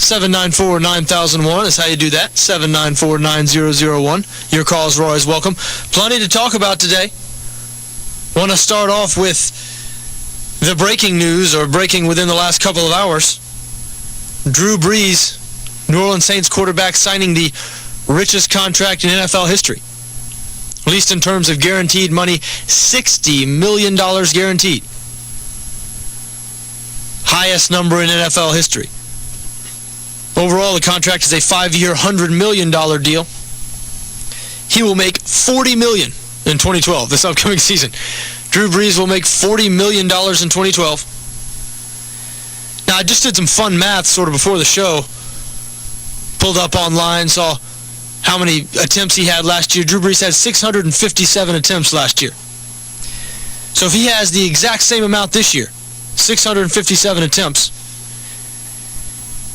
794-9001 is how you do that. 794-9001. Your calls are always welcome. Plenty to talk about today. Want to start off with the breaking news, or breaking within the last couple of hours. Drew Brees, New Orleans Saints quarterback, signing the richest contract in NFL history. At least in terms of guaranteed money, $60 million guaranteed. Highest number in NFL history. Overall, the contract is a 5-year, $100 million deal. He will make $40 million in 2012, this upcoming season. Drew Brees will make $40 million in 2012. Now, I just did some fun math sort of before the show. Pulled up online, saw how many attempts he had last year. Drew Brees had 657 attempts last year. So if he has the exact same amount this year, 657 attempts,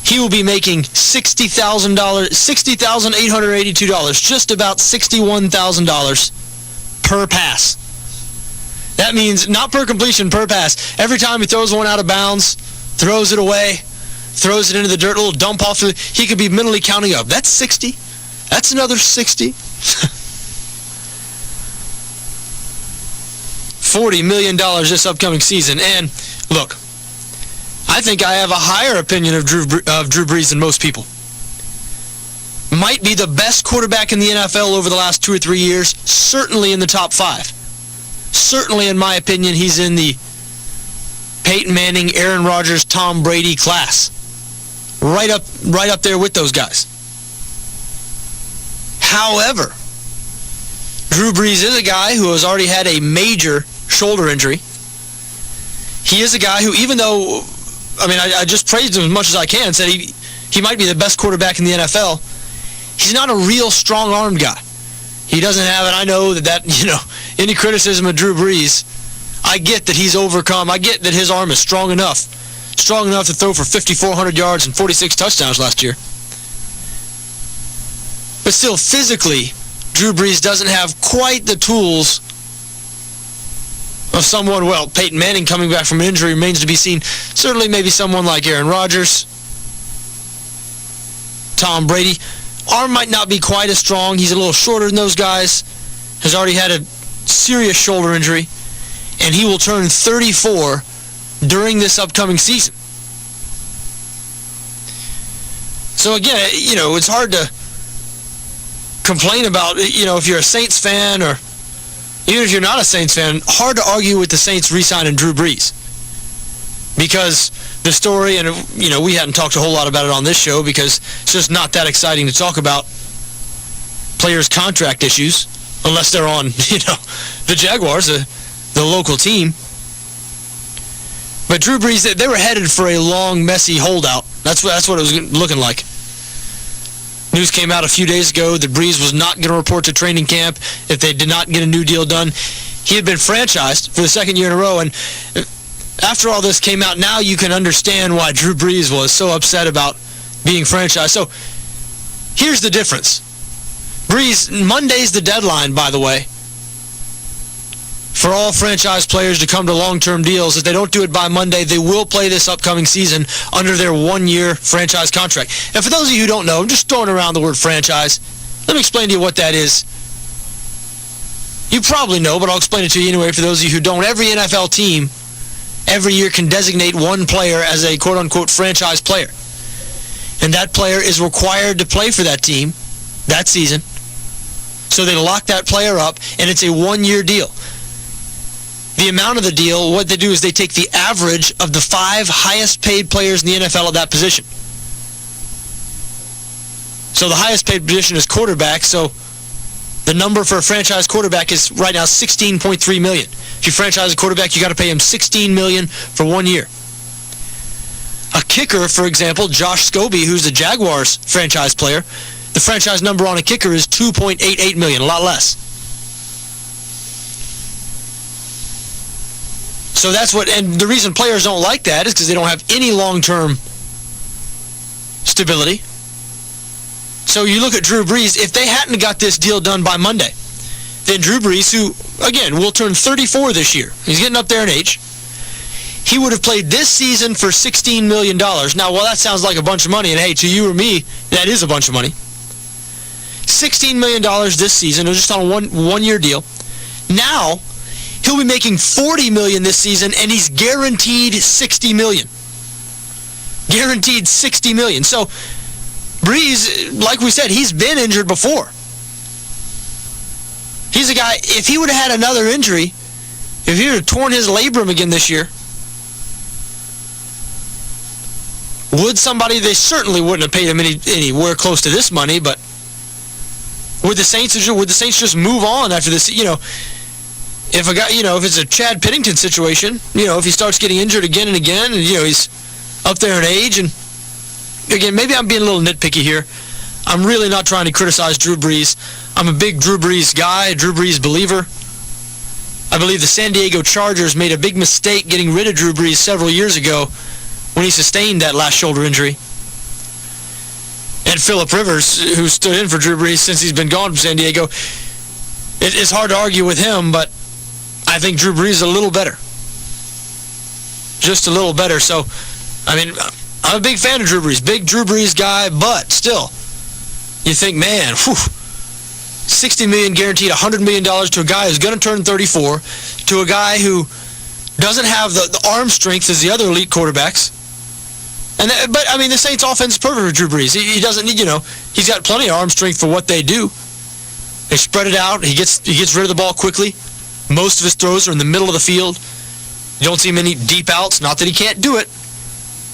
he will be making $60,882, just about $61,000 per pass. That means not per completion, per pass. Every time he throws one out of bounds, throws it away, throws it into the dirt, a little dump off, he could be mentally counting up. That's 60. That's another 60. $40 million this upcoming season. And look, I think I have a higher opinion of Drew Brees than most people. Might be the best quarterback in the NFL over the last 2 or 3 years, certainly in the top 5. Certainly, in my opinion, he's in the Peyton Manning, Aaron Rodgers, Tom Brady class. Right up there with those guys. However, Drew Brees is a guy who has already had a major shoulder injury. He is a guy who, even though, I just praised him as much as I can, said he might be the best quarterback in the NFL, he's not a real strong-armed guy. He doesn't have, and I know that any criticism of Drew Brees, I get that he's overcome. I get that his arm is strong enough to throw for 5,400 yards and 46 touchdowns last year. But still, physically, Drew Brees doesn't have quite the tools of someone, Peyton Manning coming back from an injury remains to be seen. Certainly maybe someone like Aaron Rodgers, Tom Brady. Arm might not be quite as strong. He's a little shorter than those guys. Has already had a serious shoulder injury. And he will turn 34 during this upcoming season. So again, it's hard to complain about, if you're a Saints fan, or even if you're not a Saints fan, hard to argue with the Saints re-signing Drew Brees. Because the story, and we hadn't talked a whole lot about it on this show because it's just not that exciting to talk about players' contract issues unless they're on, the Jaguars, the local team. But Drew Brees, they were headed for a long, messy holdout. That's what it was looking like. News came out a few days ago that Brees was not going to report to training camp if they did not get a new deal done. He had been franchised for the second year in a row, and after all this came out, now you can understand why Drew Brees was so upset about being franchised. So here's the difference. Brees, Monday's the deadline, by the way, for all franchise players to come to long-term deals. If they don't do it by Monday, they will play this upcoming season under their 1-year franchise contract. And for those of you who don't know, I'm just throwing around the word franchise. Let me explain to you what that is. You probably know, but I'll explain it to you anyway for those of you who don't. Every NFL team every year can designate one player as a quote-unquote franchise player. And that player is required to play for that team that season. So they lock that player up, and it's a 1-year deal. The amount of the deal, what they do is they take the average of the 5 highest paid players in the NFL at that position. So the highest paid position is quarterback, so the number for a franchise quarterback is right now $16.3 million. If you franchise a quarterback, you got to pay him $16 million for 1 year. A kicker, for example, Josh Scobie, who's the Jaguars franchise player, the franchise number on a kicker is $2.88 million, a lot less. So that's what, and the reason players don't like that is because they don't have any long-term stability. So you look at Drew Brees, if they hadn't got this deal done by Monday, then Drew Brees, who, again, will turn 34 this year, he's getting up there in age, he would have played this season for $16 million. Now, while that sounds like a bunch of money, and hey, to you or me, that is a bunch of money. $16 million this season. It was just on a one-year deal. Now, he'll be making $40 million this season, and he's guaranteed $60 million. Guaranteed $60 million. So, Breeze, like we said, he's been injured before. He's a guy, if he would have had another injury, if he would have torn his labrum again this year, would somebody, they certainly wouldn't have paid him anywhere close to this money, but would the Saints just move on after this? If a guy, if it's a Chad Pennington situation, if he starts getting injured again and again, and he's up there in age, and again, maybe I'm being a little nitpicky here. I'm really not trying to criticize Drew Brees. I'm a big Drew Brees guy, a Drew Brees believer. I believe the San Diego Chargers made a big mistake getting rid of Drew Brees several years ago when he sustained that last shoulder injury. And Phillip Rivers, who stood in for Drew Brees since he's been gone from San Diego, it's hard to argue with him, but I think Drew Brees is a little better. Just a little better. So, I'm a big fan of Drew Brees. Big Drew Brees guy, but still, you think, man, $60 million guaranteed, $100 million to a guy who's going to turn 34, to a guy who doesn't have the arm strength as the other elite quarterbacks. But the Saints' offense is perfect for Drew Brees. He doesn't need, he's got plenty of arm strength for what they do. They spread it out. He gets rid of the ball quickly. Most of his throws are in the middle of the field. You don't see many deep outs. Not that he can't do it.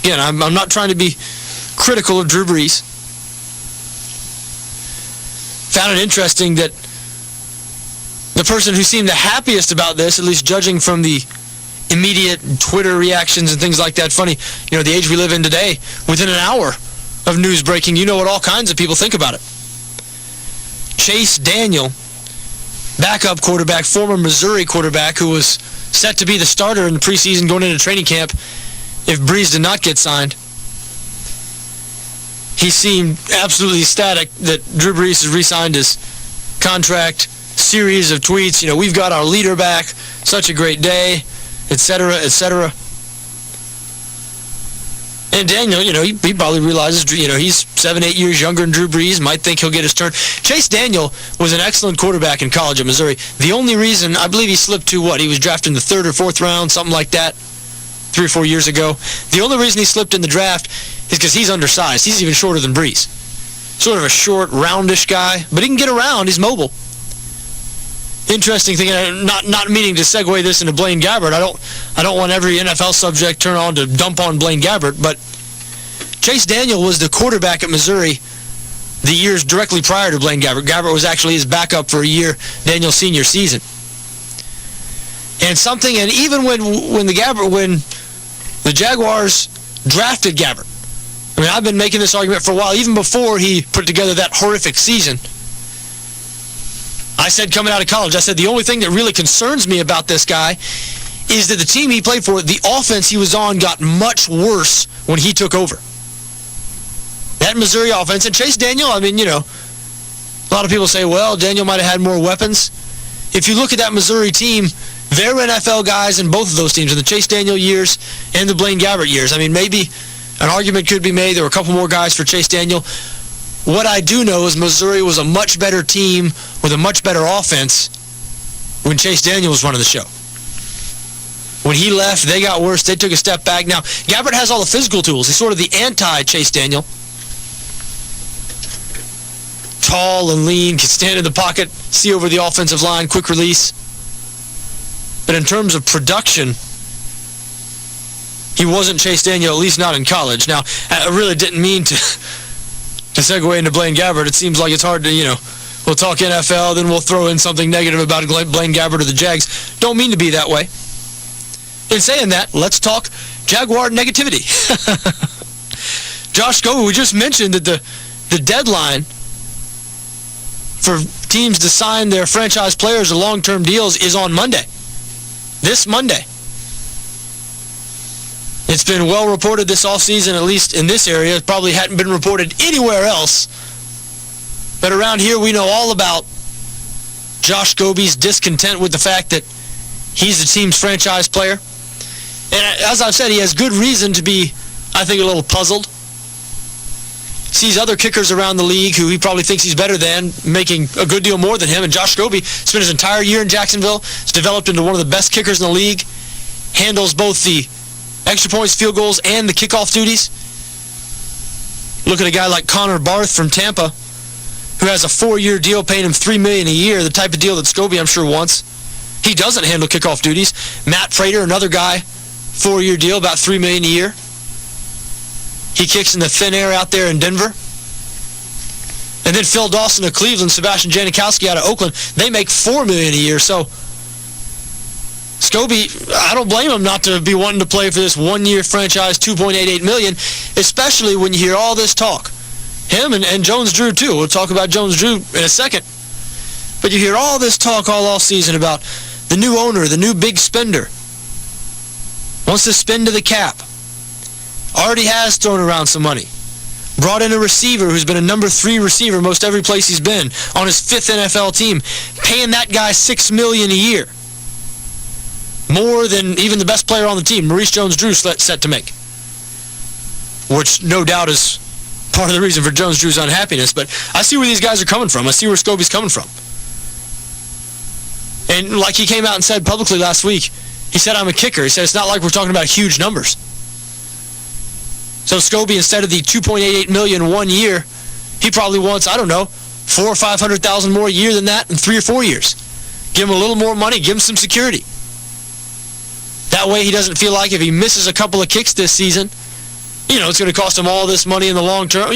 Again, I'm not trying to be critical of Drew Brees. Found it interesting that the person who seemed the happiest about this, at least judging from the immediate Twitter reactions and things like that, funny, the age we live in today, within an hour of news breaking, what all kinds of people think about it. Chase Daniel, backup quarterback, former Missouri quarterback, who was set to be the starter in the preseason going into training camp if Brees did not get signed. He seemed absolutely ecstatic that Drew Brees has re-signed his contract. Series of tweets, we've got our leader back, such a great day, etc., etc. And Daniel, he probably realizes, he's 7-8 years younger than Drew Brees, might think he'll get his turn. Chase Daniel was an excellent quarterback in college at Missouri. The only reason, I believe he slipped to he was drafted in the 3rd or 4th round, something like that, 3 or 4 years ago. The only reason he slipped in the draft is because he's undersized. He's even shorter than Brees. Sort of a short, roundish guy, but he can get around. He's mobile. Interesting thing, not meaning to segue this into Blaine Gabbert. I don't want every NFL subject turn on to dump on Blaine Gabbert, but Chase Daniel was the quarterback at Missouri the years directly prior to Blaine Gabbert. Gabbert was actually his backup for a year, Daniel's senior season. And even when the Jaguars drafted Gabbert, I've been making this argument for a while, even before he put together that horrific season. I said coming out of college, the only thing that really concerns me about this guy is that the team he played for, the offense he was on, got much worse when he took over. That Missouri offense, and Chase Daniel, a lot of people say, well, Daniel might have had more weapons. If you look at that Missouri team, there were NFL guys in both of those teams, in the Chase Daniel years and the Blaine Gabbert years. Maybe an argument could be made there were a couple more guys for Chase Daniel. What I do know is Missouri was a much better team with a much better offense when Chase Daniel was running the show. When he left, they got worse. They took a step back. Now, Gabbert has all the physical tools. He's sort of the anti-Chase Daniel. Tall and lean, can stand in the pocket, see over the offensive line, quick release. But in terms of production, he wasn't Chase Daniel, at least not in college. Now, I really didn't mean to segue into Blaine Gabbert. It seems like it's hard to, we'll talk NFL, then we'll throw in something negative about Blaine Gabbert or the Jags. Don't mean to be that way. In saying that, let's talk Jaguar negativity. Josh Scobie, we just mentioned that the deadline for teams to sign their franchise players to long-term deals is on Monday. This Monday. It's been well reported this offseason, at least in this area. It probably hadn't been reported anywhere else. But around here, we know all about Josh Scobie's discontent with the fact that he's the team's franchise player. And as I've said, he has good reason to be, I think, a little puzzled. Sees other kickers around the league who he probably thinks he's better than, making a good deal more than him. And Josh Scobie spent his entire year in Jacksonville. He's developed into one of the best kickers in the league. Handles both the extra points, field goals, and the kickoff duties. Look at a guy like Connor Barth from Tampa, who has a 4-year deal paying him $3 million a year, the type of deal that Scobie, I'm sure, wants. He doesn't handle kickoff duties. Matt Prater, another guy, 4-year deal, about $3 million a year. He kicks in the thin air out there in Denver. And then Phil Dawson of Cleveland, Sebastian Janikowski out of Oakland, they make $4 million a year. So Scobie, I don't blame him not to be wanting to play for this 1-year franchise, $2.88 million, especially when you hear all this talk. Him and Jones-Drew, too. We'll talk about Jones-Drew in a second. But you hear all this talk all offseason about the new owner, the new big spender. Wants to spend to the cap. Already has thrown around some money. Brought in a receiver who's been a number 3 receiver most every place he's been on his 5th NFL team, paying that guy $6 million a year. More than even the best player on the team, Maurice Jones-Drew, set to make. Which no doubt is part of the reason for Jones-Drew's unhappiness. But I see where these guys are coming from. I see where Scobie's coming from. And like he came out and said publicly last week, he said, I'm a kicker. He said, it's not like we're talking about huge numbers. So Scobie, instead of the $2.88 million 1 year, he probably wants, I don't know, $400,000 or $500,000 more a year than that in 3 or 4 years. Give him a little more money, give him some security. That way he doesn't feel like if he misses a couple of kicks this season, it's going to cost him all this money in the long term,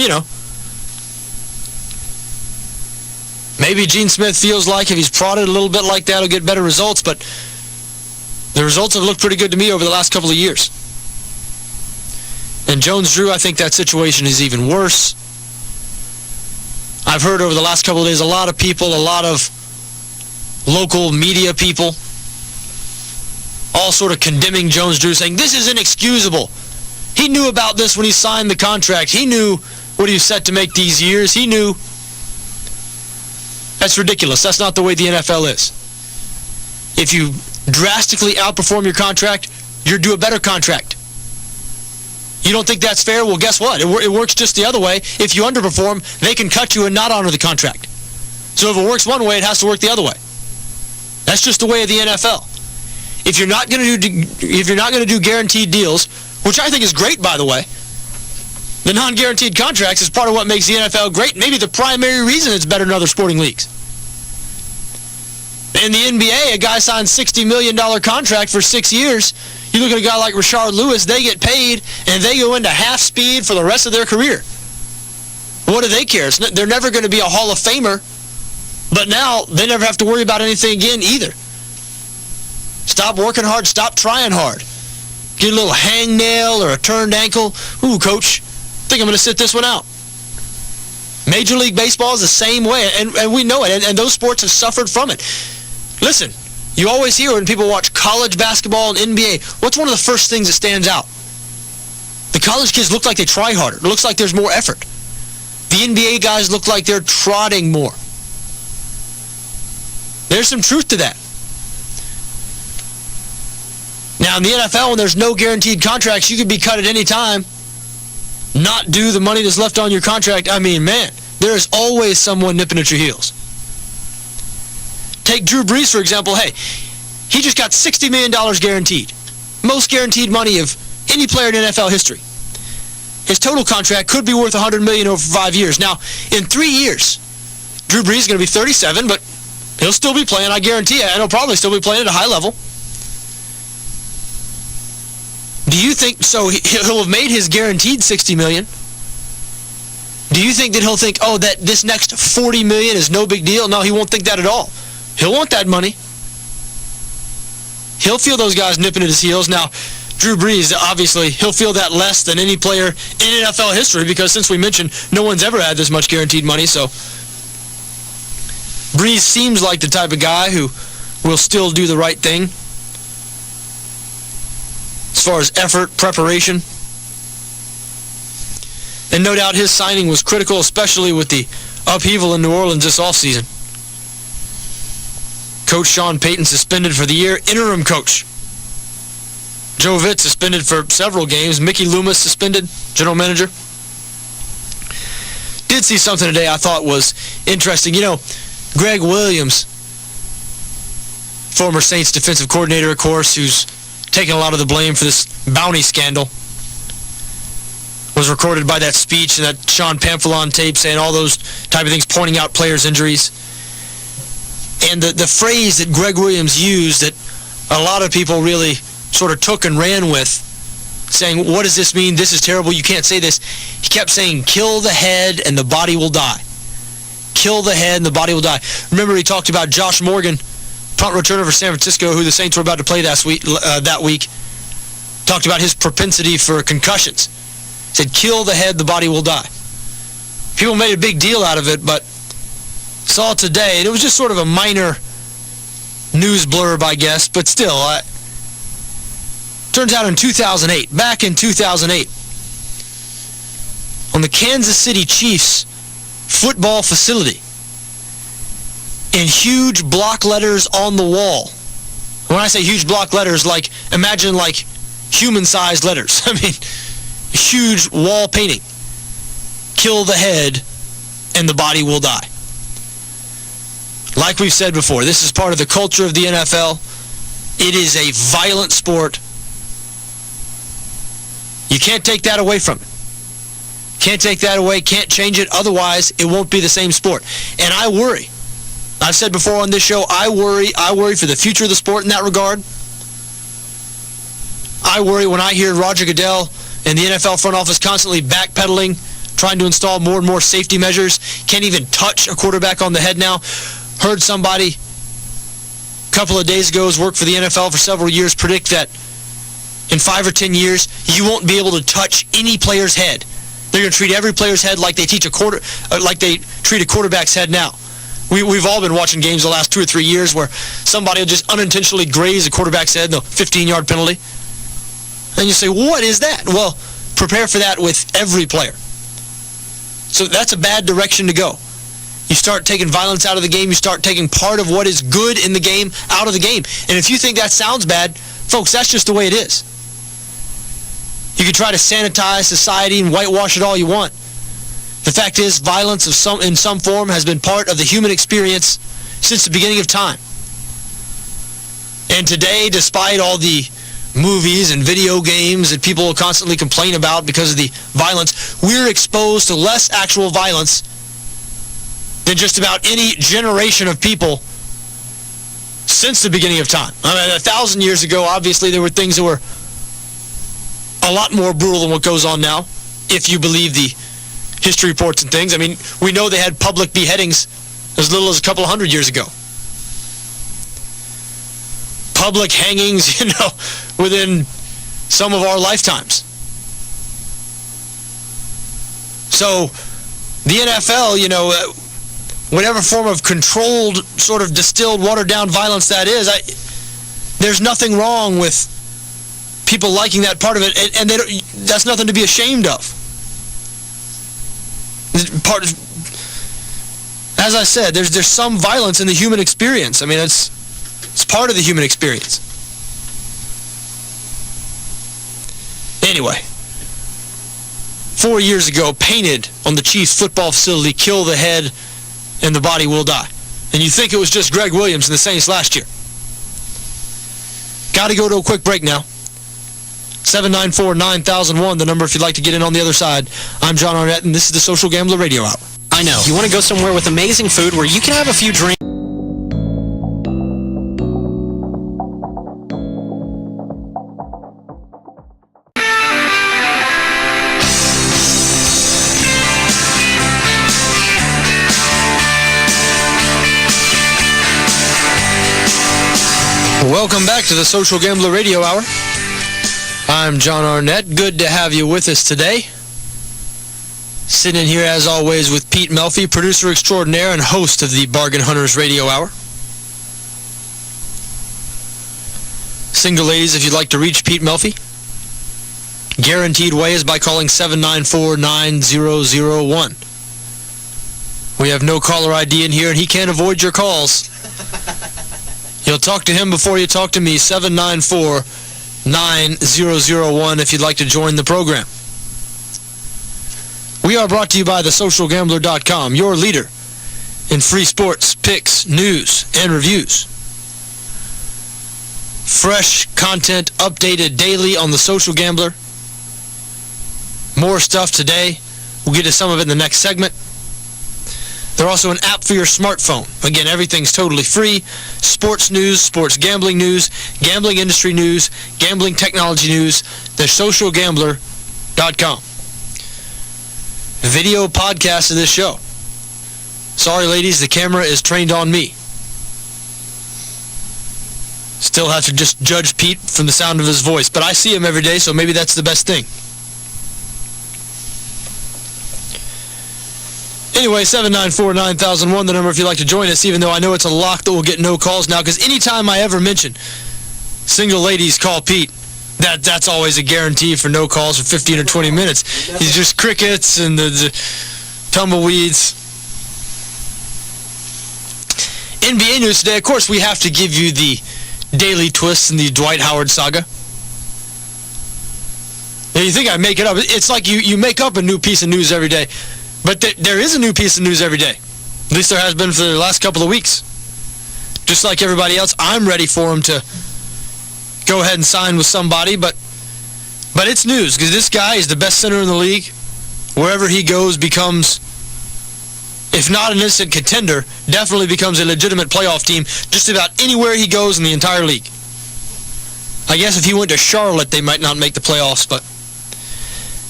Maybe Gene Smith feels like if he's prodded a little bit like that, he'll get better results, but the results have looked pretty good to me over the last couple of years. And Jones-Drew, I think that situation is even worse. I've heard over the last couple of days a lot of people, a lot of local media people, all sort of condemning Jones-Drew, saying this is inexcusable. He knew about this when he signed the contract. He knew what he was set to make these years. He knew. That's ridiculous. That's not the way the NFL is. If you drastically outperform your contract, you're due a better contract. You don't think that's fair? Well, guess what? It works just the other way. If you underperform, they can cut you and not honor the contract. So if it works one way, it has to work the other way. That's just the way of the NFL. If you're not going to do guaranteed deals, which I think is great, by the way, the non-guaranteed contracts is part of what makes the NFL great. Maybe the primary reason it's better than other sporting leagues. In the NBA, a guy signs a $60 million contract for 6 years. You look at a guy like Rashard Lewis, they get paid, and they go into half speed for the rest of their career. What do they care? They're never going to be a Hall of Famer, but now they never have to worry about anything again either. Stop working hard, stop trying hard. Get a little hangnail or a turned ankle. Ooh, coach, I think I'm going to sit this one out. Major League Baseball is the same way, and we know it, and those sports have suffered from it. Listen, you always hear when people watch college basketball and NBA, what's one of the first things that stands out? The college kids look like they try harder. It looks like there's more effort. The NBA guys look like they're trotting more. There's some truth to that. Now, in the NFL, when there's no guaranteed contracts, you could be cut at any time, not due the money that's left on your contract. I mean, man, there is always someone nipping at your heels. Take Drew Brees, for example. Hey, he just got $60 million guaranteed. Most guaranteed money of any player in NFL history. His total contract could be worth $100 million over 5 years. Now, in 3 years, Drew Brees is going to be 37, but he'll still be playing, I guarantee you, and he'll probably still be playing at a high level. Do you think, so he'll have made his guaranteed $60 million? Do you think that he'll think, oh, that this next $40 million is no big deal? No, he won't think that at all. He'll want that money. He'll feel those guys nipping at his heels. Now, Drew Brees, obviously, he'll feel that less than any player in NFL history because since we mentioned, no one's ever had this much guaranteed money. So Brees seems like the type of guy who will still do the right thing as far as effort, preparation. And no doubt his signing was critical, especially with the upheaval in New Orleans this offseason. Coach Sean Payton suspended for the year. Interim coach Joe Vitt suspended for several games. Mickey Loomis suspended, general manager. Did see something today I thought was interesting. You know, Greg Williams, former Saints defensive coordinator, of course, who's taking a lot of the blame for this bounty scandal, was recorded by that speech and that Sean Pamphilon tape saying all those type of things, pointing out players' injuries. And the phrase that Greg Williams used that a lot of people really sort of took and ran with, saying, what does this mean? This is terrible. You can't say this. He kept saying, kill the head and the body will die. Kill the head and the body will die. Remember, he talked about Josh Morgan, punt returner for San Francisco, who the Saints were about to play that week. Talked about his propensity for concussions. Said, kill the head, the body will die. People made a big deal out of it, but saw it today, and it was just sort of a minor news blurb, I guess, but still, turns out in 2008, back in 2008, on the Kansas City Chiefs football facility, in huge block letters on the wall. When I say huge block letters, like, imagine like human-sized letters. I mean, huge wall painting. Kill the head and the body will die. Like we've said before, this is part of the culture of the NFL. It is a violent sport. You can't take that away from it. Can't take that away, can't change it, otherwise it won't be the same sport. And I worry. I've said before on this show, I worry for the future of the sport in that regard. I worry when I hear Roger Goodell and the NFL front office constantly backpedaling, trying to install more and more safety measures, can't even touch a quarterback on the head now. Heard somebody a couple of days ago who's worked for the NFL for several years predict that in 5 or 10 years, you won't be able to touch any player's head. They're going to treat every player's head like they treat a quarterback's head now. We've all been watching games the last 2 or 3 years where somebody will just unintentionally graze a quarterback's head, no 15-yard penalty. And you say, what is that? Well, prepare for that with every player. So that's a bad direction to go. You start taking violence out of the game. You start taking part of what is good in the game out of the game. And if you think that sounds bad, folks, that's just the way it is. You can try to sanitize society and whitewash it all you want. The fact is, violence in some form has been part of the human experience since the beginning of time. And today, despite all the movies and video games that people will constantly complain about because of the violence, we're exposed to less actual violence than just about any generation of people since the beginning of time. I mean, 1,000 years ago, obviously, there were things that were a lot more brutal than what goes on now, if you believe the history reports and things. I mean, we know they had public beheadings as little as a couple of 100 years ago. Public hangings, within some of our lifetimes. So, the NFL, whatever form of controlled, sort of distilled, watered-down violence that is, there's nothing wrong with people liking that part of it, and that's nothing to be ashamed of. As I said, there's some violence in the human experience. I mean, it's part of the human experience. Anyway, 4 years ago, painted on the Chiefs football facility, kill the head and the body will die. And you think it was just Greg Williams and the Saints last year. Got to go to a quick break now. 794-9001, the number if you'd like to get in on the other side. I'm John Arnette, and this is the Social Gambler Radio Hour. I know. You want to go somewhere with amazing food where you can have a few drinks. Welcome back to the Social Gambler Radio Hour. I'm John Arnette. Good to have you with us today. Sitting in here, as always, with Pete Melfi, producer extraordinaire and host of the Bargain Hunters Radio Hour. Single ladies, if you'd like to reach Pete Melfi, guaranteed way is by calling 794-9001. We have no caller ID in here, and he can't avoid your calls. You'll talk to him before you talk to me, 794-9001. 9001 if you'd like to join the program. We are brought to you by thesocialgambler.com, your leader in free sports, picks, news, and reviews. Fresh content updated daily on The Social Gambler. More stuff today. We'll get to some of it in the next segment. They're also an app for your smartphone. Again, everything's totally free. Sports news, sports gambling news, gambling industry news, gambling technology news. TheSocialGambler.com. Video podcast of this show. Sorry, ladies, the camera is trained on me. Still have to just judge Pete from the sound of his voice, but I see him every day, so maybe that's the best thing. Anyway, 794-9001, the number if you'd like to join us, even though I know it's a lock that will get no calls now, because anytime I ever mention single ladies call Pete, that's always a guarantee for no calls for 15 or 20 minutes. It's just crickets and the tumbleweeds. NBA news today, of course, we have to give you the daily twist in the Dwight Howard saga. Now, you think I make it up. It's like you make up a new piece of news every day. But there is a new piece of news every day. At least there has been for the last couple of weeks. Just like everybody else, I'm ready for him to go ahead and sign with somebody. But it's news, because this guy is the best center in the league. Wherever he goes becomes, if not an instant contender, definitely becomes a legitimate playoff team just about anywhere he goes in the entire league. I guess if he went to Charlotte, they might not make the playoffs, but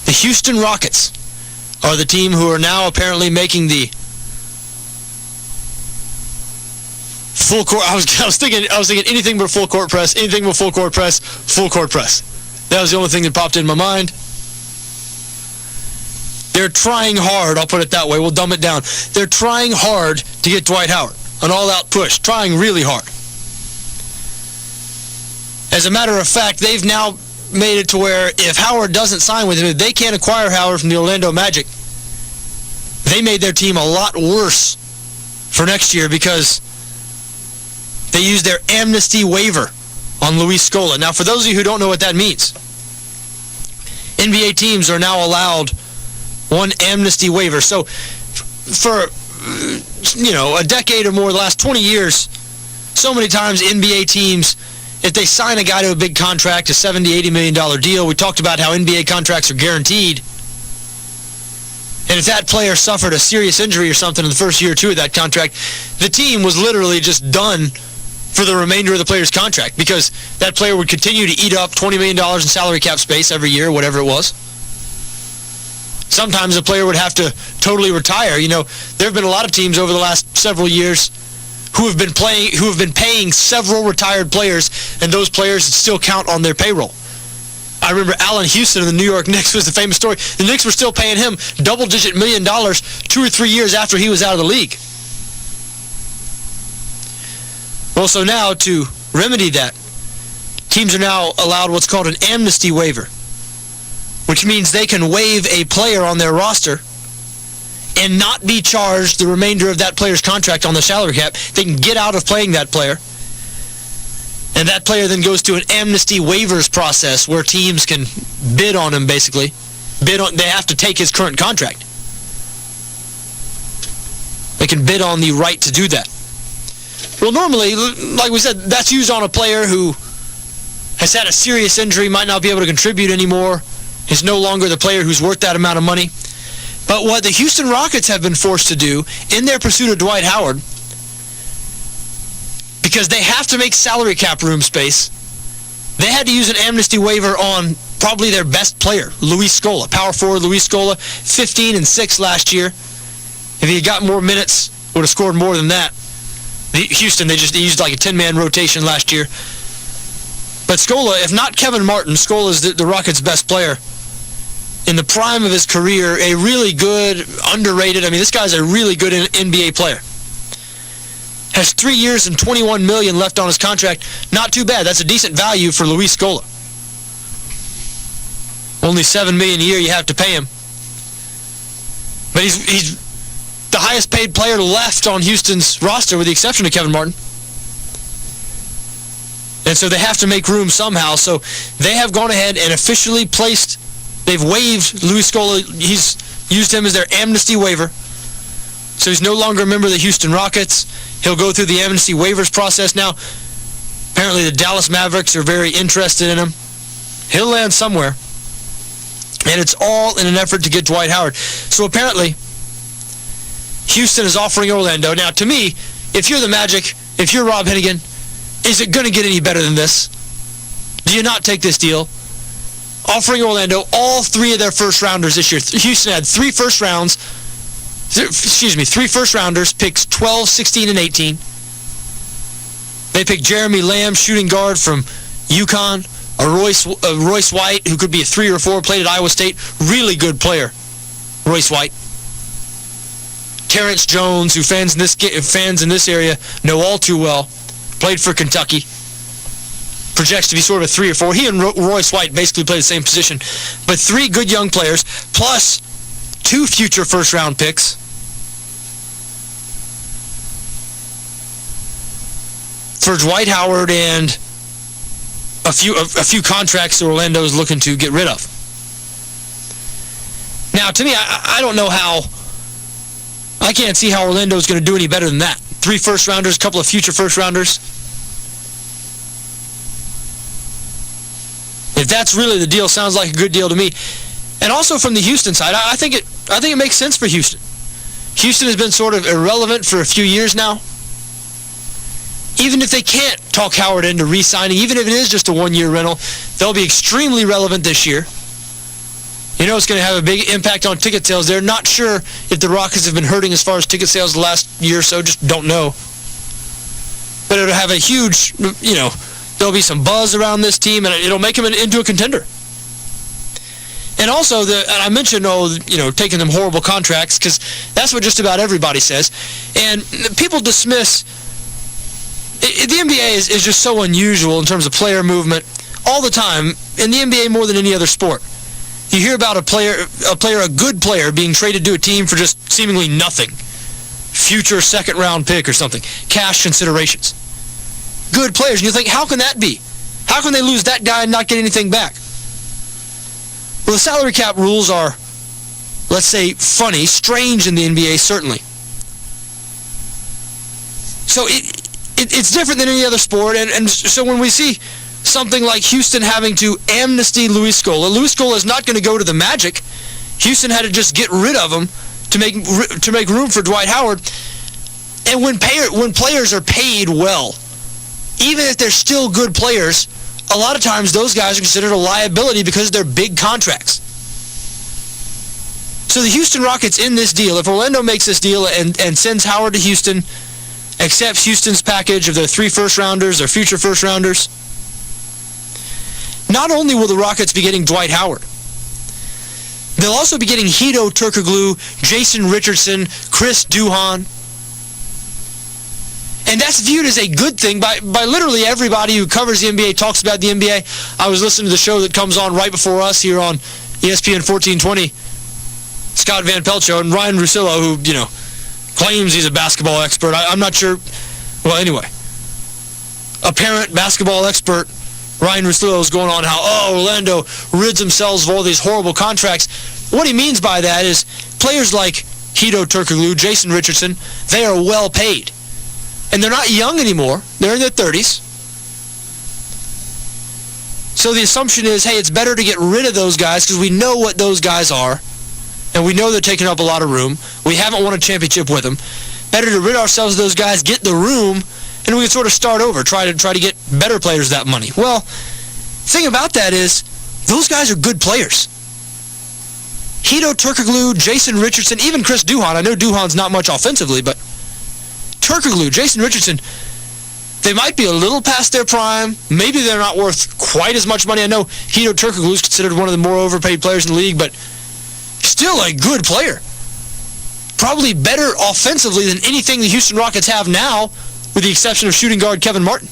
the Houston Rockets are the team who are now apparently making the full court. I was thinking anything but full court press, anything but full court press, full court press. That was the only thing that popped in my mind. They're trying hard, I'll put it that way, we'll dumb it down. They're trying hard to get Dwight Howard, an all-out push, trying really hard. As a matter of fact, they've now made it to where if Howard doesn't sign with him, they can't acquire Howard from the Orlando Magic. They made their team a lot worse for next year because they used their amnesty waiver on Luis Scola. Now, for those of you who don't know what that means, NBA teams are now allowed one amnesty waiver. So for, a decade or more, the last 20 years, so many times NBA teams, if they sign a guy to a big contract, a $70, $80 million deal, we talked about how NBA contracts are guaranteed. And if that player suffered a serious injury or something in the first year or two of that contract, the team was literally just done for the remainder of the player's contract because that player would continue to eat up $20 million in salary cap space every year, whatever it was. Sometimes a player would have to totally retire. There have been a lot of teams over the last several years who have been paying several retired players, and those players still count on their payroll. I remember Allen Houston of the New York Knicks was the famous story. The Knicks were still paying him double-digit $1 million 2 or 3 years after he was out of the league. Well, so now to remedy that, teams are now allowed what's called an amnesty waiver, which means they can waive a player on their roster and not be charged the remainder of that player's contract on the salary cap. They can get out of playing that player. And that player then goes to an amnesty waivers process where teams can bid on him, basically. They have to take his current contract. They can bid on the right to do that. Well, normally, like we said, that's used on a player who has had a serious injury, might not be able to contribute anymore, is no longer the player who's worth that amount of money. But what the Houston Rockets have been forced to do in their pursuit of Dwight Howard, because they have to make salary cap room space, they had to use an amnesty waiver on probably their best player, Luis Scola, power forward Luis Scola, 15 and 6 last year. If he had got more minutes, would have scored more than that. Houston, they used like a 10-man rotation last year. But Scola, if not Kevin Martin, Scola is the Rockets' best player. In the prime of his career, a really good, underrated, this guy's a really good NBA player. Has 3 years and $21 million left on his contract. Not too bad. That's a decent value for Luis Scola. Only $7 million a year you have to pay him. But he's the highest paid player left on Houston's roster with the exception of Kevin Martin. And And so they have to make room somehow. So they have gone ahead and officially they've waived Luis Scola. He's used him as their amnesty waiver. So he's no longer a member of the Houston Rockets. He'll go through the amnesty waivers process now. Apparently the Dallas Mavericks are very interested in him. He'll land somewhere. And it's all in an effort to get Dwight Howard. So apparently, Houston is offering Orlando. Now, to me, if you're the Magic, if you're Rob Hennigan, is it going to get any better than this? Do you not take this deal? Offering Orlando all 3 of their first-rounders this year. Houston had 3 first-rounders, picks 12, 16, and 18. They picked Jeremy Lamb, shooting guard from UConn. Royce White, who could be a 3 or 4, played at Iowa State. Really good player, Royce White. Terrence Jones, who fans in this area know all too well, played for Kentucky. Projects to be sort of a 3 or 4. He and Royce White basically play the same position. But 3 good young players, plus 2 future first-round picks. For Dwight Howard and a few contracts that Orlando is looking to get rid of. Now, to me, I don't know how. I can't see how Orlando is going to do any better than that. 3 first-rounders, a couple of future first-rounders. If that's really the deal, sounds like a good deal to me. And also from the Houston side, I think it makes sense for Houston. Houston has been sort of irrelevant for a few years now. Even if they can't talk Howard into re-signing, even if it is just a 1-year rental, they'll be extremely relevant this year. You know it's going to have a big impact on ticket sales. They're not sure if the Rockets have been hurting as far as ticket sales the last year or so, just don't know. But it'll have a huge, there'll be some buzz around this team, and it'll make them into a contender. And also, and I mentioned, taking them horrible contracts, because that's what just about everybody says. And people dismiss. The NBA is just so unusual in terms of player movement all the time. In the NBA more than any other sport. You hear about a good player being traded to a team for just seemingly nothing. Future second-round pick or something. Cash considerations. Good players. And you think, how can that be? How can they lose that guy and not get anything back? Well, the salary cap rules are, let's say, funny, strange in the NBA, certainly. So it's different than any other sport, and so when we see something like Houston having to amnesty Luis Scola is not going to go to the Magic. Houston had to just get rid of him to make room for Dwight Howard. And when players are paid well, even if they're still good players, a lot of times those guys are considered a liability because of their big contracts. So the Houston Rockets in this deal, if Orlando makes this deal and sends Howard to Houston, accepts Houston's package of their 3 first-rounders, their future first-rounders, not only will the Rockets be getting Dwight Howard, they'll also be getting Hedo Turkoglu, Jason Richardson, Chris Duhon. And that's viewed as a good thing by literally everybody who covers the NBA, talks about the NBA. I was listening to the show that comes on right before us here on ESPN 1420, Scott Van Pelt Show, and Ryan Russillo, who, claims he's a basketball expert. I'm not sure. Well, anyway, apparent basketball expert Ryan Russillo is going on how, Orlando rids themselves of all these horrible contracts. What he means by that is players like Hedo Turkoglu, Jason Richardson, they are well paid. And they're not young anymore. They're in their 30s. So the assumption is, hey, it's better to get rid of those guys because we know what those guys are. And we know they're taking up a lot of room. We haven't won a championship with them. Better to rid ourselves of those guys, get the room, and we can sort of start over, try to get better players that money. Well, the thing about that is, those guys are good players. Hedo Turkoglu, Jason Richardson, even Chris Duhon. I know Duhon's not much offensively, but Turkoglu, Jason Richardson, they might be a little past their prime. Maybe they're not worth quite as much money. I know Hedo Turkoglu is considered one of the more overpaid players in the league, but still a good player. Probably better offensively than anything the Houston Rockets have now, with the exception of shooting guard Kevin Martin.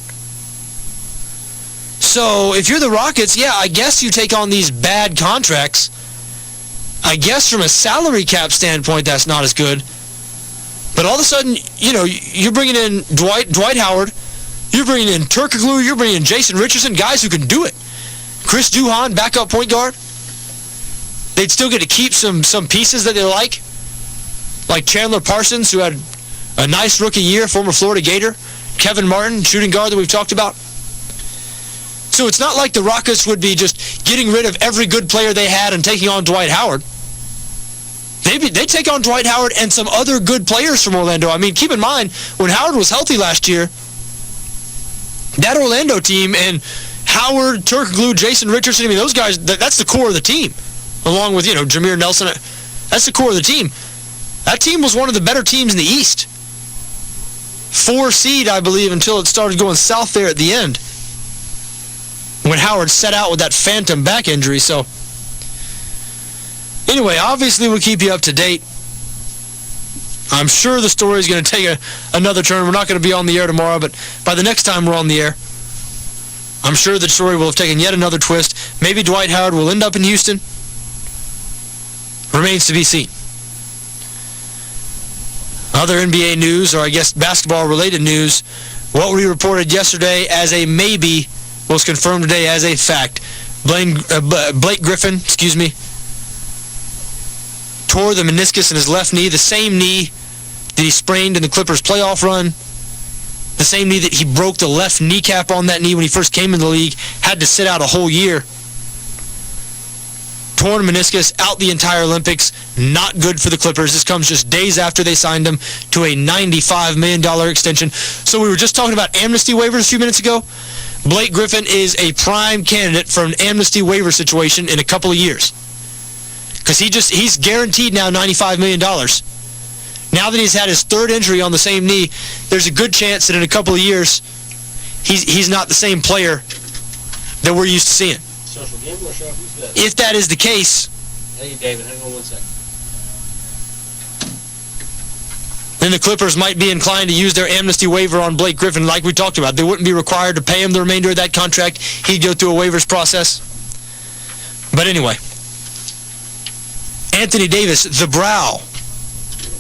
So if you're the Rockets, I guess you take on these bad contracts. I guess from a salary cap standpoint, that's not as good. But all of a sudden, you're bringing in Dwight Howard. You're bringing in Turkoglu. You're bringing in Jason Richardson, guys who can do it. Chris Duhon, backup point guard. They'd still get to keep some pieces that they like Chandler Parsons, who had a nice rookie year, former Florida Gator. Kevin Martin, shooting guard that we've talked about. So it's not like the Rockets would be just getting rid of every good player they had and taking on Dwight Howard. They'd take on Dwight Howard and some other good players from Orlando. I mean, keep in mind, when Howard was healthy last year, that Orlando team and Howard, Turkoglu, Jason Richardson, I mean, those guys, that's the core of the team. Along with, Jameer Nelson. That's the core of the team. That team was one of the better teams in the East. 4 seed, I believe, until it started going south there at the end, when Howard set out with that phantom back injury. So, anyway, obviously we'll keep you up to date. I'm sure the story is going to take another turn. We're not going to be on the air tomorrow, but by the next time we're on the air, I'm sure the story will have taken yet another twist. Maybe Dwight Howard will end up in Houston. Remains to be seen. Other NBA news, or I guess basketball-related news, what we reported yesterday as a maybe was confirmed today as a fact. Blake Griffin, tore the meniscus in his left knee, the same knee that he sprained in the Clippers playoff run, the same knee that he broke the left kneecap on that knee when he first came in the league, had to sit out a whole year. Torn meniscus, out the entire Olympics, not good for the Clippers. This comes just days after they signed him to a $95 million extension. So we were just talking about amnesty waivers a few minutes ago. Blake Griffin is a prime candidate for an amnesty waiver situation in a couple of years. Because he's guaranteed now $95 million. Now that he's had his third injury on the same knee, there's a good chance that in a couple of years, he's not the same player that we're used to seeing. Social Gambler Show, who's that? If that is the case, Hey, David, hang on 1 second. then the Clippers might be inclined to use their amnesty waiver on Blake Griffin like we talked about. They wouldn't be required to pay him the remainder of that contract. He'd go through a waivers process. But anyway, Anthony Davis, the brow,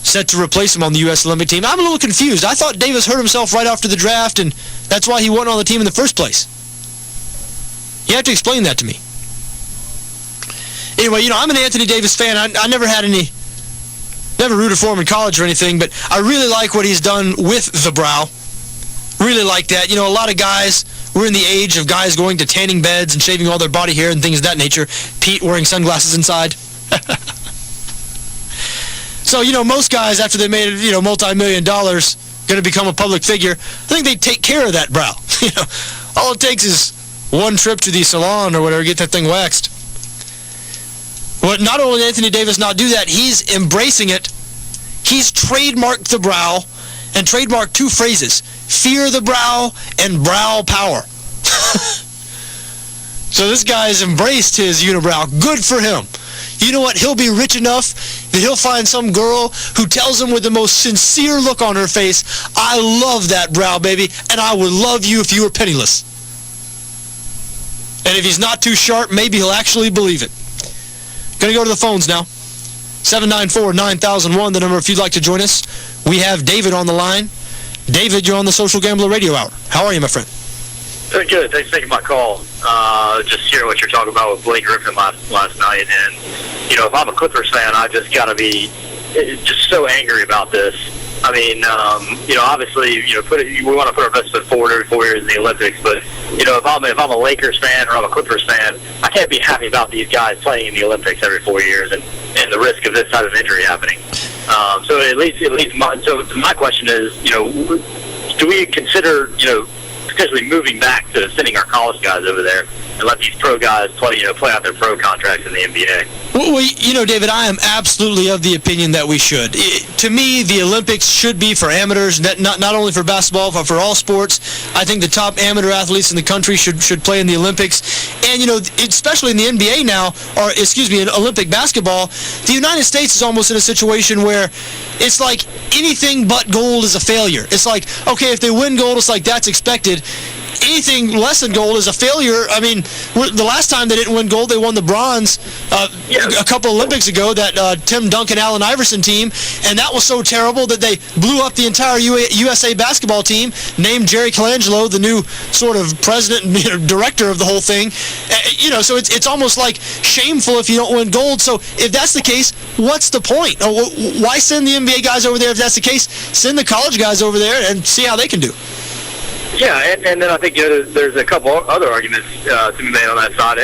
set to replace him on the U.S. Olympic team. I'm a little confused. I thought Davis hurt himself right after the draft, and that's why he wasn't on the team in the first place. You have to explain that to me. Anyway, I'm an Anthony Davis fan. I never rooted for him in college or anything, but I really like what he's done with the brow. Really like that. A lot of guys, we're in the age of guys going to tanning beds and shaving all their body hair and things of that nature. Pete wearing sunglasses inside. So, most guys, after they made, multi-million dollars, going to become a public figure, I think they take care of that brow. All it takes is one trip to the salon or whatever, get that thing waxed. Well, not only did Anthony Davis not do that, he's embracing it. He's trademarked the brow and trademarked 2 phrases: fear the brow and brow power. So this guy's embraced his unibrow. Good for him. You know what? He'll be rich enough that he'll find some girl who tells him with the most sincere look on her face, "I love that brow, baby, and I would love you if you were penniless." And if he's not too sharp, maybe he'll actually believe it. Going to go to the phones now. 794-9001, the number if you'd like to join us. We have David on the line. David, you're on the Social Gambler Radio Hour. How are you, my friend? Doing good. Thanks for taking my call. Just hearing what you're talking about with Blake Griffin last night. And, if I'm a Clippers fan, I just got to be just so angry about this. I mean, obviously, we want to put our best foot forward every 4 years in the Olympics. But, if I'm a Lakers fan or I'm a Clippers fan, I can't be happy about these guys playing in the Olympics every 4 years and the risk of this type of injury happening. So my question is, do we consider, potentially moving back to sending our college guys over there and let these pro guys play out their pro contracts in the NBA? Well, David, I am absolutely of the opinion that we should. To me, the Olympics should be for amateurs, not only for basketball, but for all sports. I think the top amateur athletes in the country should play in the Olympics. And, especially in the NBA now, in Olympic basketball, the United States is almost in a situation where it's like anything but gold is a failure. It's like, okay, if they win gold, it's like that's expected. anything less than gold is a failure. I mean, the last time they didn't win gold, they won the bronze a couple Olympics ago, that Tim Duncan, Allen Iverson team, and that was so terrible that they blew up the entire USA basketball team, named Jerry Colangelo the new sort of president and director of the whole thing. So it's almost like shameful if you don't win gold. So if that's the case, what's the point? Why send the NBA guys over there if that's the case? Send the college guys over there and see how they can do. Yeah, and then I think there's a couple other arguments to be made on that side.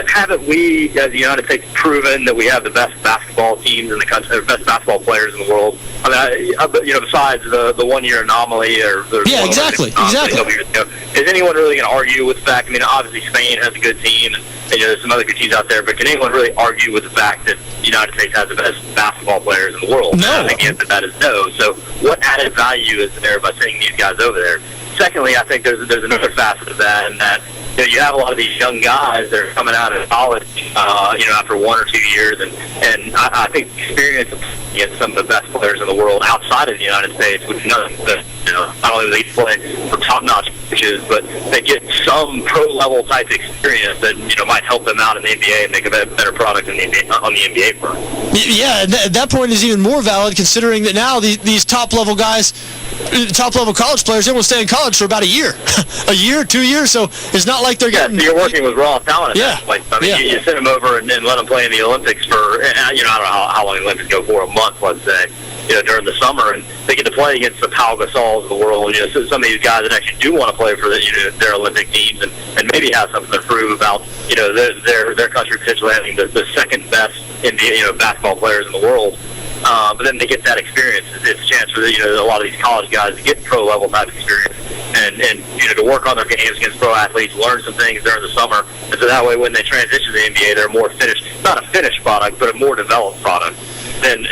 Haven't we, as the United States, proven that we have the best basketball teams in the country, the best basketball players in the world? Besides the 1 year anomaly exactly. Is anyone really going to argue with the fact? I mean, obviously Spain has a good team, and there's some other good teams out there, but can anyone really argue with the fact that the United States has the best basketball players in the world? No. And I think the answer to that is no. So what added value is there by sending these guys over there? Secondly, I think there's another facet of that, and that you have a lot of these young guys that are coming out of college, after 1 or 2 years, and I think experience against some of the best players in the world outside of the United States, which not only do they play for top-notch coaches, but they get some pro-level type experience that might help them out in the NBA and make a better product on the NBA front. Yeah, and that point is even more valid considering that now these top-level guys, top-level college players, they will stay in college for about a year, 2 years. So it's not like they're getting. So you're working with raw talent at that point. I mean, you send them over and let them play in the Olympics for, I don't know how long the Olympics go for, a month, let's say, during the summer, and they get to play against the Pau Gasols of the world. So some of these guys that actually do want to play for their Olympic teams and maybe have something to prove about their country potentially having the second best NBA basketball players in the world. But then they get that experience. It's a chance for a lot of these college guys to get pro level type experience and to work on their games against pro athletes, learn some things during the summer, and so that way when they transition to the NBA, they're more finished, not a finished product, but a more developed product than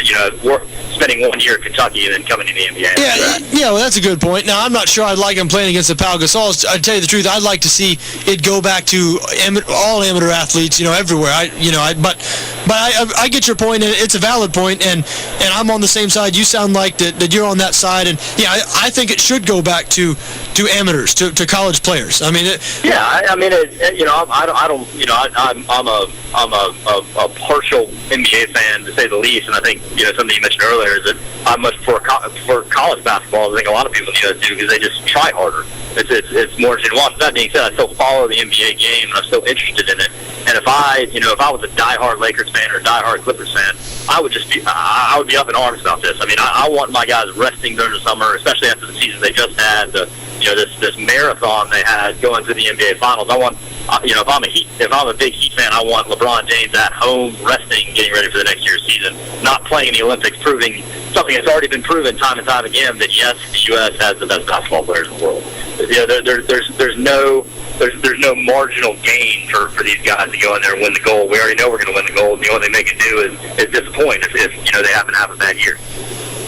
spending 1 year at Kentucky and then coming to the NBA. Well, that's a good point. Now, I'm not sure I'd like him playing against the Pau Gasols. I'd tell you the truth, I'd like to see it go back to all amateur athletes, everywhere. But I get your point, and it's a valid point, and I'm on the same side. You sound like that you're on that side, and I think it should go back to amateurs, to college players. I mean, I'm a partial NBA fan, to say the least, and I think something you mentioned earlier is that I'm much for college basketball. I think a lot of people in the U.S. do, because they just try harder. It's more interesting. Well, that being said, I still follow the NBA game, and I'm still interested in it. And if I was a diehard Lakers fan or a diehard Clippers fan, I would be up in arms about this. I mean, I want my guys resting during the summer, especially after the season they just had. This marathon they had going to the NBA Finals. I want, if I'm a big Heat fan, I want LeBron James at home, resting, getting ready for the next year's season, not playing in the Olympics, proving something that's already been proven time and time again, that yes, the U.S. has the best basketball players in the world. There's no marginal gain for these guys to go in there and win the gold. We already know we're going to win the gold, and the only thing they can do is disappoint if they happen to have a bad year.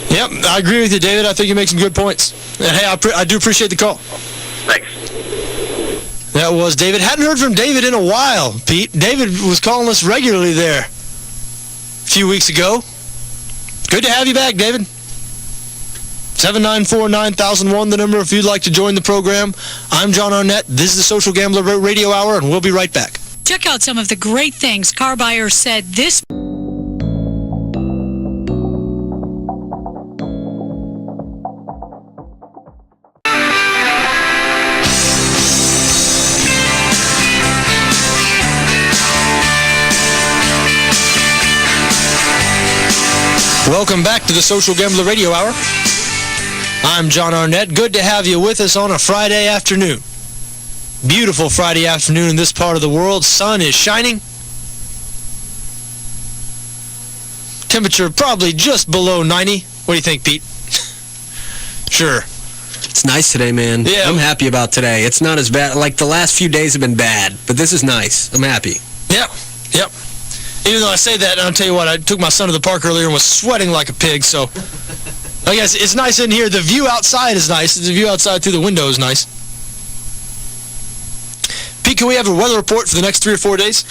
Yep, I agree with you, David. I think you make some good points. And hey, I do appreciate the call. Thanks. That was David. Hadn't heard from David in a while, Pete. David was calling us regularly there a few weeks ago. Good to have you back, David. 794-9001, the number if you'd like to join the program. I'm John Arnette. This is the Social Gambler Radio Hour, and we'll be right back. Check out some of the great things car buyers said this. Welcome back to the Social Gambler Radio Hour. I'm John Arnette. Good to have you with us on a Friday afternoon. Beautiful Friday afternoon in this part of the world. Sun is shining. Temperature probably just below 90. What do you think, Pete? Sure. It's nice today, man. Yeah. I'm happy about today. It's not as bad. Like, the last few days have been bad, but this is nice. I'm happy. Yep. Even though I say that, I'll tell you what, I took my son to the park earlier and was sweating like a pig, so I guess it's nice in here. The view outside is nice. The view outside through the window is nice. Pete can we have a weather report for the next 3 or 4 days?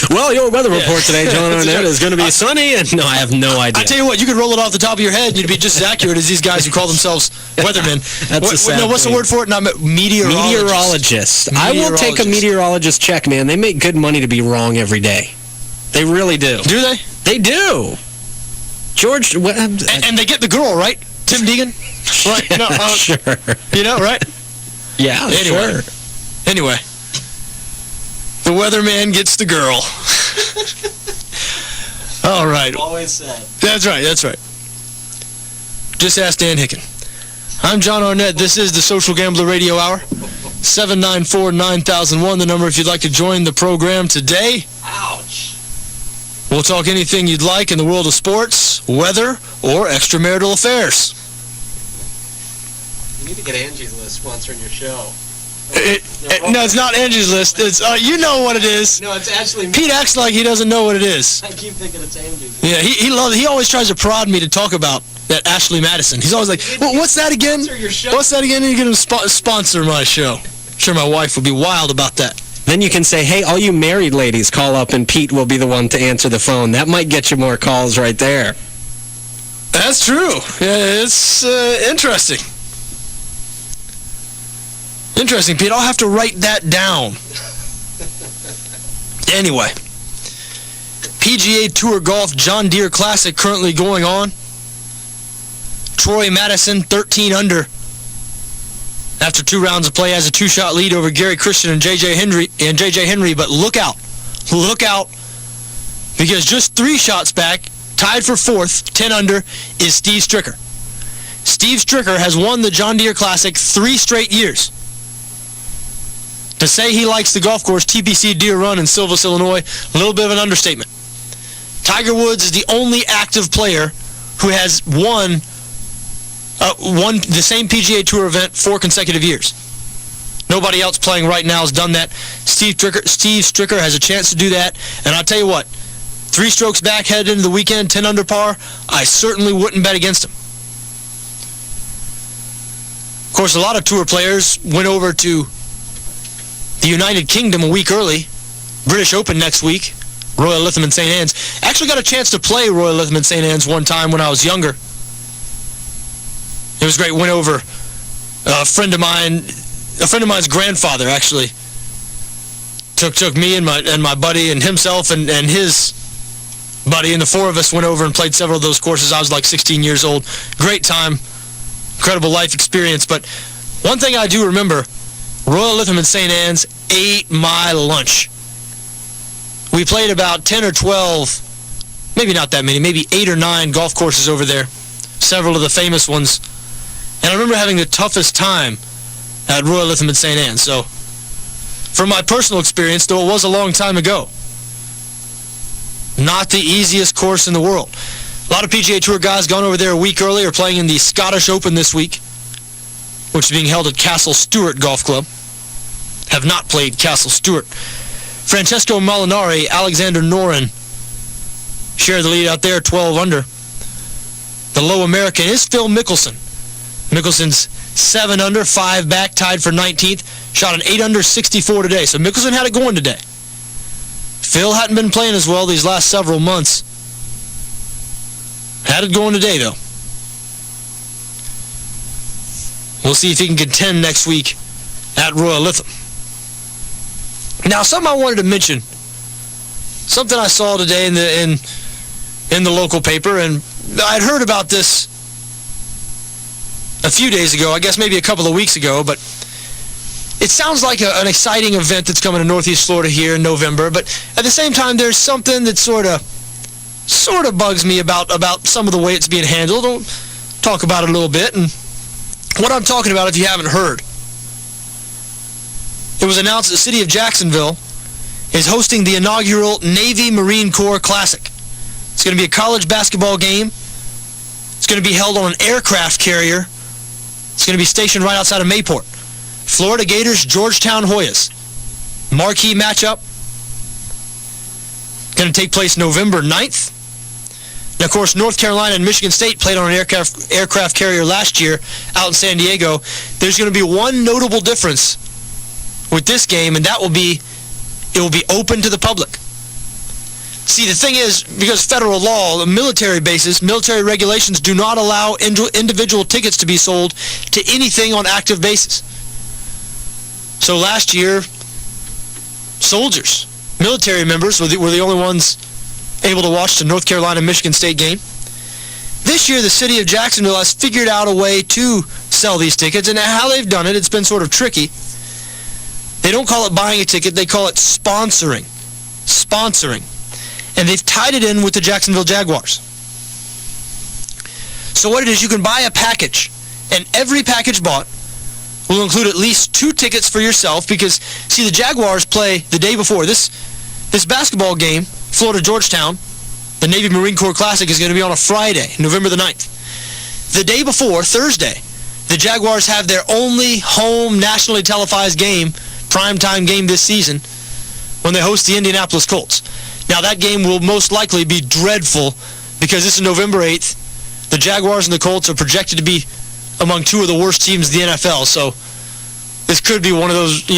Well, your weather report today, John Arnette, is going to be sunny, and no, I have no idea. I tell you what, you could roll it off the top of your head, and you'd be just as accurate as these guys who call themselves weathermen. What's the word for it? Not meteorologist. I will take a meteorologist check, man. They make good money to be wrong every day. They really do. Do they? They do. George, what, and they get the girl, right? Tim Deegan? Right? No, sure. You know, right? Yeah, anyway. sure. Anyway. The weatherman gets the girl. All right. Always said. That's right. Just ask Dan Hicken. I'm John Arnette. This is the Social Gambler Radio Hour. 794-9001, the number if you'd like to join the program today. Ouch. We'll talk anything you'd like in the world of sports, weather, or extramarital affairs. You need to get Angie's List sponsoring your show. No, it's not Angie's List. It's you know what it is. No, it's actually me. Pete acts like he doesn't know what it is. I keep thinking it's Angie's. Yeah, he always tries to prod me to talk about that Ashley Madison. He's always like, well, what's that again? What's that again? You're going to sponsor my show. I'm sure my wife would be wild about that. Then you can say, hey, all you married ladies, call up, and Pete will be the one to answer the phone. That might get you more calls right there. That's true. Yeah, it's interesting. Interesting, Pete. I'll have to write that down. Anyway, PGA Tour Golf John Deere Classic currently going on. Troy Madison, 13 under. After 2 rounds of play, has a 2-shot lead over Gary Christian and J.J. Henry. But look out, because just 3 shots back, tied for 4th, 10 under, is Steve Stricker. Steve Stricker has won the John Deere Classic 3 straight years. To say he likes the golf course, TPC Deer Run in Silvis, Illinois, a little bit of an understatement. Tiger Woods is the only active player who has won the same PGA Tour event 4 consecutive years. Nobody else playing right now has done that. Steve Stricker has a chance to do that. And I'll tell you what, 3 strokes back headed into the weekend, 10 under par, I certainly wouldn't bet against him. Of course, a lot of tour players went over to the United Kingdom a week early. British Open next week. Royal Lytham and St. Anne's. Actually got a chance to play Royal Lytham and St. Anne's one time when I was younger. It was great. Went over a friend of mine's grandfather actually took me and my buddy and himself and his buddy, and the 4 of us went over and played several of those courses. I was like 16 years old. Great time. Incredible life experience. But one thing I do remember, Royal Lytham and St. Anne's ate my lunch. We played about 10 or 12, maybe not that many, maybe 8 or 9 golf courses over there, several of the famous ones. And I remember having the toughest time at Royal Lytham and St. Anne's. So, from my personal experience, though it was a long time ago, not the easiest course in the world. A lot of PGA Tour guys gone over there a week early are playing in the Scottish Open this week, which is being held at Castle Stewart Golf Club. Have not played Castle Stewart. Francesco Molinari, Alexander Noren share the lead out there, 12 under. The low American is Phil Mickelson. Mickelson's 7 under, 5 back, tied for 19th. Shot an 8 under, 64 today. So Mickelson had it going today. Phil hadn't been playing as well these last several months. Had it going today, though. We'll see if he can contend next week at Royal Lytham. Now, something I wanted to mention, something I saw today in the local paper, and I'd heard about this a few days ago, I guess maybe a couple of weeks ago, but it sounds like an exciting event that's coming to Northeast Florida here in November, but at the same time, there's something that sort of bugs me about some of the way it's being handled. I'll talk about it a little bit, and what I'm talking about, if you haven't heard, it was announced that the city of Jacksonville is hosting the inaugural Navy Marine Corps Classic. It's going to be a college basketball game. It's going to be held on an aircraft carrier. It's going to be stationed right outside of Mayport. Florida Gators, Georgetown Hoyas. Marquee matchup. Going to take place November 9th. Now, of course, North Carolina and Michigan State played on an aircraft carrier last year out in San Diego. There's going to be one notable difference with this game, and that will be It will be open to the public. See, the thing is, because federal law, the military bases, military regulations do not allow individual tickets to be sold to anything on active bases. So last year, soldiers, military members were the only ones able to watch the North Carolina-Michigan State game. This year, the city of Jacksonville has figured out a way to sell these tickets, and how they've done it, it's been sort of tricky. They don't call it buying a ticket, they call it sponsoring. And they've tied it in with the Jacksonville Jaguars. So what it is, you can buy a package, and every package bought will include at least 2 tickets for yourself, because, see, the Jaguars play the day before. This basketball game, Florida-Georgetown, the Navy Marine Corps Classic, is going to be on a Friday, November the 9th. The day before, Thursday, the Jaguars have their only home nationally televised game, primetime game this season, when they host the Indianapolis Colts. Now, that game will most likely be dreadful because this is November 8th. The Jaguars and the Colts are projected to be among 2 of the worst teams in the NFL, so this could be one of those,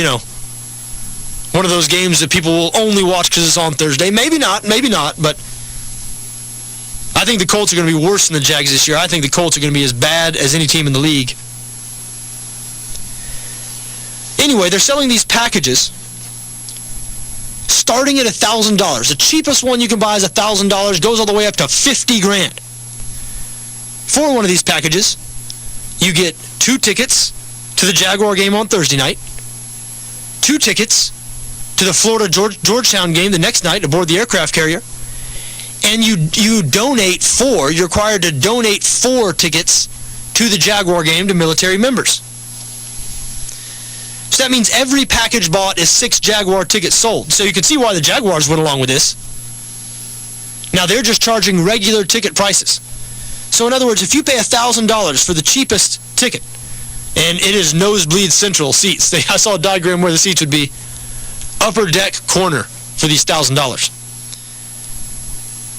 one of those games that people will only watch because it's on Thursday. Maybe not, but I think the Colts are going to be worse than the Jags this year. I think the Colts are going to be as bad as any team in the league. Anyway, they're selling these packages starting at $1,000. The cheapest one you can buy is $1,000, goes all the way up to $50,000. For one of these packages, you get 2 tickets to the Jaguar game on Thursday night, 2 tickets to the Florida-Georgetown game the next night aboard the aircraft carrier, and you're required to donate 4 tickets to the Jaguar game to military members. So that means every package bought is 6 Jaguar tickets sold. So you can see why the Jaguars went along with this. Now they're just charging regular ticket prices. So in other words, if you pay $1,000 for the cheapest ticket, and it is nosebleed central seats, I saw a diagram where the seats would be upper deck corner for these $1,000.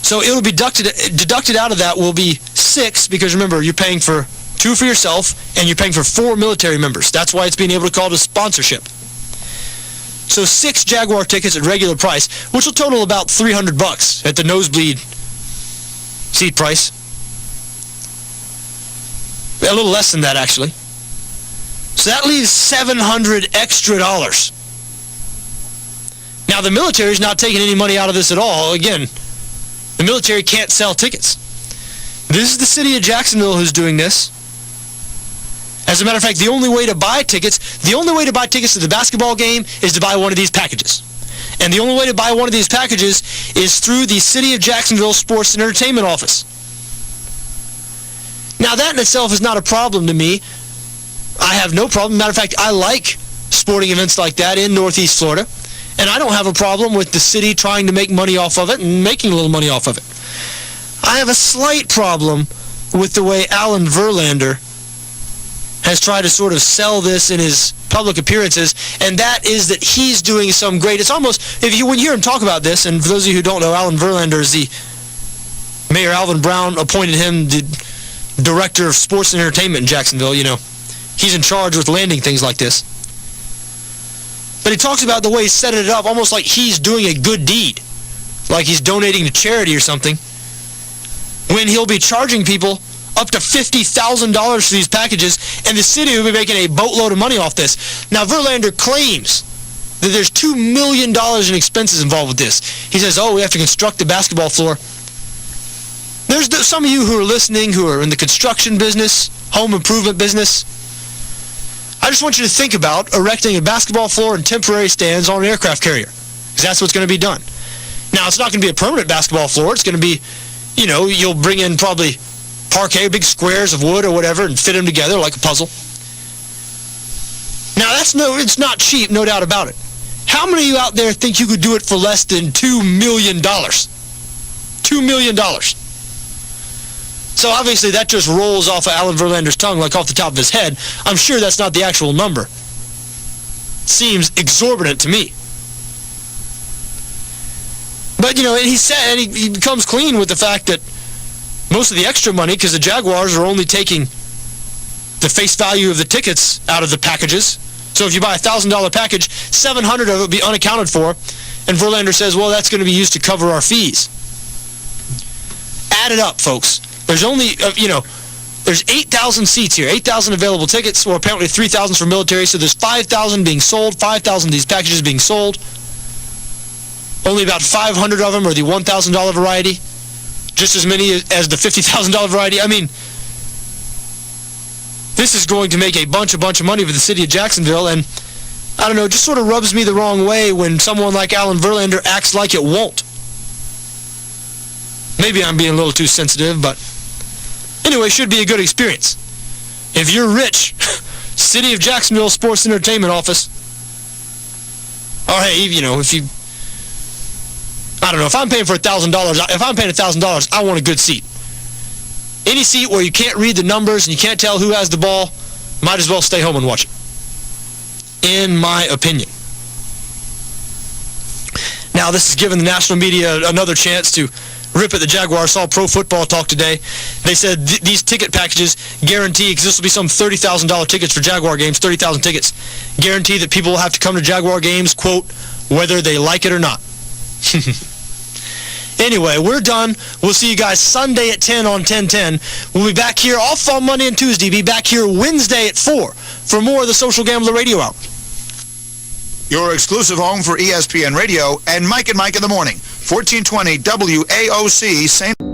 So it'll be deducted out of that will be 6, because remember, you're paying for 2 for yourself, and you're paying for 4 military members. That's why it's being able to call it a sponsorship. So 6 Jaguar tickets at regular price, which will total about $300 at the nosebleed seat price. A little less than that, actually. So that leaves $700 extra. Now, the military is not taking any money out of this at all. Again, the military can't sell tickets. This is the city of Jacksonville who's doing this. As a matter of fact, the only way to buy tickets to the basketball game is to buy one of these packages. And the only way to buy one of these packages is through the City of Jacksonville Sports and Entertainment Office. Now, that in itself is not a problem to me. I have no problem. Matter of fact, I like sporting events like that in Northeast Florida. And I don't have a problem with the city trying to make money off of it and making a little money off of it. I have a slight problem with the way Alan Verlander has tried to sort of sell this in his public appearances, and that is that he's doing some great... It's almost... when you hear him talk about this, and for those of you who don't know, Alan Verlander is the... Mayor Alvin Brown appointed him the director of sports and entertainment in Jacksonville, He's in charge with landing things like this. But he talks about the way he's setting it up, almost like he's doing a good deed. Like he's donating to charity or something. When he'll be charging people up to $50,000 for these packages, and the city will be making a boatload of money off this. Now, Verlander claims that there's $2 million in expenses involved with this. He says, we have to construct the basketball floor. There's some of you who are listening who are in the construction business, home improvement business. I just want you to think about erecting a basketball floor and temporary stands on an aircraft carrier, because that's what's going to be done. Now, it's not going to be a permanent basketball floor. It's going to be, you'll bring in probably parquet, big squares of wood or whatever, and fit them together like a puzzle. Now, it's not cheap, no doubt about it. How many of you out there think you could do it for less than $2 million? $2 million. So obviously that just rolls off of Alan Verlander's tongue like off the top of his head. I'm sure that's not the actual number. Seems exorbitant to me. But, and he comes clean with the fact that most of the extra money, because the Jaguars are only taking the face value of the tickets out of the packages. So if you buy a $1,000 package, $700 of it will be unaccounted for. And Verlander says, well, that's going to be used to cover our fees. Add it up, folks. There's only, there's 8,000 seats here, 8,000 available tickets, or apparently 3,000 for military, so there's 5,000 being sold, 5,000 of these packages being sold. Only about 500 of them are the $1,000 variety, just as many as the $50,000 variety. I mean, this is going to make a bunch of money for the city of Jacksonville, and I don't know, it just sort of rubs me the wrong way when someone like Alan Verlander acts like it won't. Maybe I'm being a little too sensitive, but anyway, should be a good experience. If you're rich, City of Jacksonville Sports Entertainment Office, or hey, if you, I don't know, if I'm paying for $1,000, if I'm paying $1,000, I want a good seat. Any seat where you can't read the numbers and you can't tell who has the ball, might as well stay home and watch it, in my opinion. Now, this has given the national media another chance to rip at the Jaguars. Saw Pro Football Talk today. They said these ticket packages guarantee, because this will be some $30,000 tickets for Jaguar games, 30,000 tickets, guarantee that people will have to come to Jaguar games, quote, whether they like it or not. Anyway, we're done. We'll see you guys Sunday at 10 on 1010. We'll be back here off on Monday and Tuesday. Be back here Wednesday at 4 for more of the Social Gambler Radio Hour. Your exclusive home for ESPN Radio and Mike in the Morning, 1420 WAOC, St.